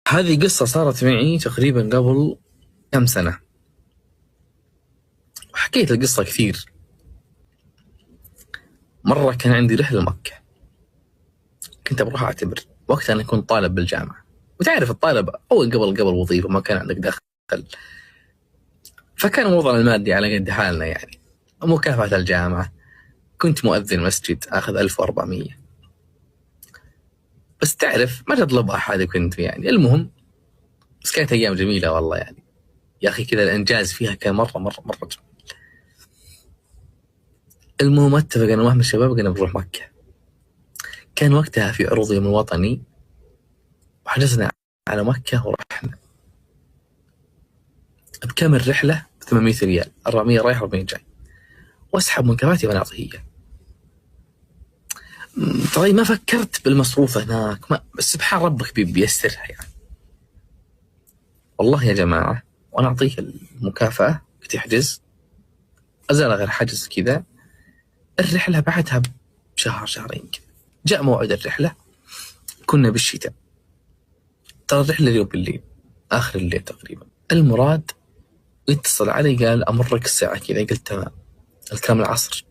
هذه قصة صارت معي تقريبا قبل كم سنة، وحكيت القصة كثير. مرة كان عندي رحلة مكة، كنت بروح أعتبر. وقتها أنا كنت طالب بالجامعة، وتعرف الطالب أول قبل وظيفة ما كان عندك دخل، فكان وضعنا المادي على قد حالنا يعني. مكافأة الجامعة كنت مؤذن مسجد أخذ 1400، بس تعرف ما تطلب أحد كنت يعني. المهم بس كانت أيام جميلة والله يعني، يا أخي كذا الإنجاز فيها كان مرة جميل. المهم اتفق أنا وأحد من الشباب قلنا بنروح مكة. كان وقتها في عروض يوم الوطني، وحجزنا على مكة ورحنا. بكم الرحلة؟ 800 ريال، 400 رايح 400 جاي، واسحب مكافاتي وانا اعطيه. طيب ما فكرت بالمصروف هناك، بس سبحان ربك بيسرها يعني. والله يا جماعة وانا اعطيه المكافأة كنت يحجز، ازال غير حجز كذا. الرحلة بعدها بشهر شهرين كذا جاء موعد الرحلة. كنا بالشتاء، ترى الرحلة اليوم بالليل، آخر الليل تقريبا. المراد يتصل علي قال أمرك الساعة كذا، قلت تمام. الكلام العصر.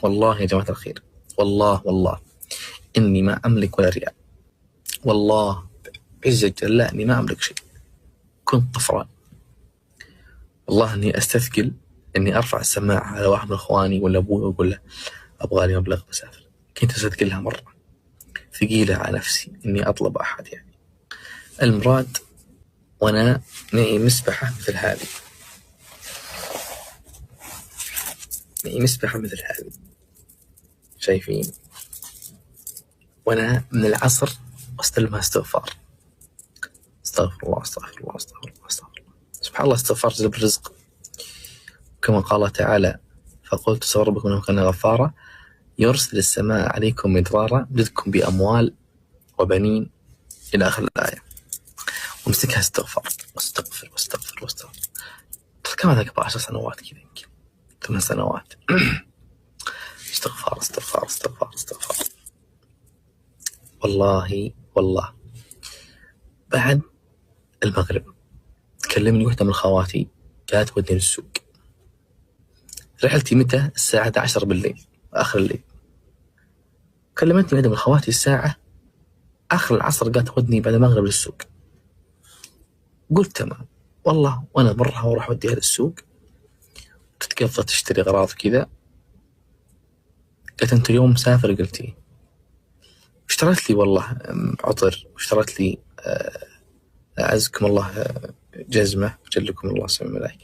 والله يا جماعة الخير، والله إني ما أملك ولا ريال، والله بعزة الله إني ما أملك شيء. كنت طفران، والله إني أستثقل إني أرفع السماعة على واحد من إخواني ولا أبوي وأقول له أبغى لي مبلغ بسافر. كنت أستثقلها مرة، ثقيلة على نفسي إني أطلب أحد يعني. المراد وأنا نعي مسبحة مثل هذه، نعي مسبحة مثل هذه، شايفين؟ وأنا من العصر واستلمها استغفار، استغفر الله استغفر الله استغفر الله استغفر الله. سبحان الله، استغفار جلب الرزق، كما قال تعالى فقلت استغفر ربكم انه كان غفارا يرسل السماء عليكم مدرارا يمددكم باموال وبنين الى اخر الايه. وامسكها استغفار واستغفر واستغفر واستغفر. كم هذا قبل 10 سنوات كذا، يمكن 8 سنوات. استغفار استغفار استغفار استغفار. والله بعد المغرب تكلمني واحدة من خواتي، قالت ودني للسوق. رحلتي متى؟ الساعة 11 بالليل، آخر الليل. كلمتني واحدة من خواتي الساعة آخر العصر، قالت ودني بعد المغرب للسوق. قلت تمام والله، وأنا مرة وراح أوديها للسوق تتقضى تشتري أغراض كذا. قالت أنت اليوم مسافر؟ قلت إيه. اشترت لي والله عطر، واشترت لي أعزكم الله جزمة، جلكم الله سمع ملاك.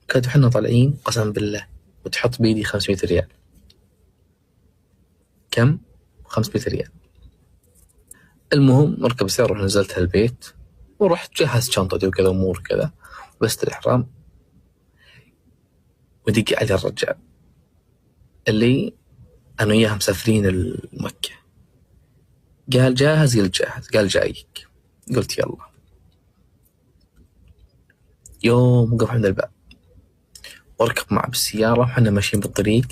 كانت احنا طالعين قسم بالله وتحط بيدي 500 ريال. كم؟ 500 ريال. المهم مركب سيارة ونزلت البيت، ورحت جهزت شنطتي وكذا أمور كذا، لبست الإحرام، ودق علي الرجال اللي أنا وياها مسافرين المكة. قال جاهز؟ قلت جاهز. قال جايك. قلت يلا. يوم وقف عند الباب واركب معه بالسيارة، وحنا ماشيين بالطريق،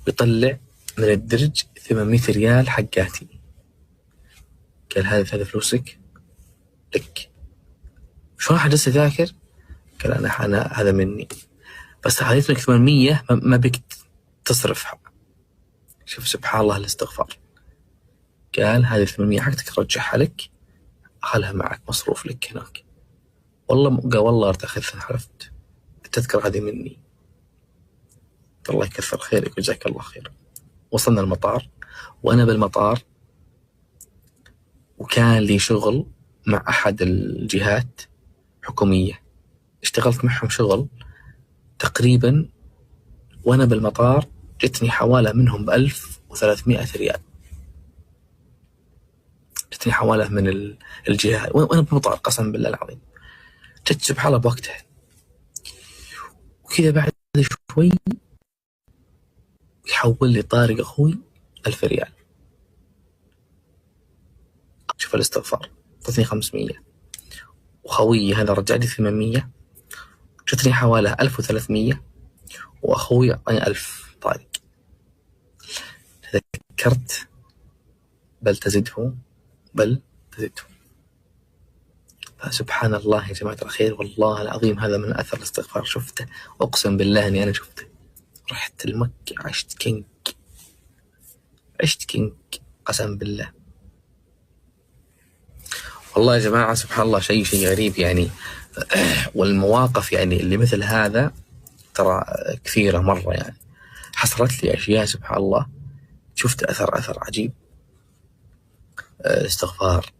ويطلع من الدرج 800 ريال حقاتي. قال هذا فلوسك لك. شلون حجزت ذاكر؟ قال أنا هذا مني، بس أعطيتك 800 ما بك تصرفها. شوف سبحان الله الاستغفار. قال هذه 800 حقتك رجعها لك، خلها معك مصروف لك هناك. قال والله ارتخذ، حلفت التذكرة هذه مني. الله يكثر خيرك وجزاك الله خير. وصلنا المطار، وأنا بالمطار وكان لي شغل مع أحد الجهات حكومية، اشتغلت معهم شغل تقريبا. وأنا بالمطار جتني حوالة منهم ب1300 ريال، جتني حوالة من الجهة وأنا بالمطار قسم بالله العظيم. جت سبحان الله بوقتها. وكذا بعد شوي يحول لي طارق أخوي 1000 ريال. شوف الاستغفار، جتني 500، وخوي هذا رجع لي 800، جتني حوالة 1300، وأخوي أعطاني 1000 طارق. تذكرت بل تزده. فسبحان الله يا جماعة الخير، والله العظيم هذا من أثر الاستغفار شفته، أقسم بالله أني أنا شفته. رحت المكة عشت كينج قسم بالله. والله يا جماعة سبحان الله شيء غريب يعني. والمواقف يعني اللي مثل هذا ترى كثيرة مرة يعني، حصلت لي أشياء سبحان الله شفت أثر عجيب. الاستغفار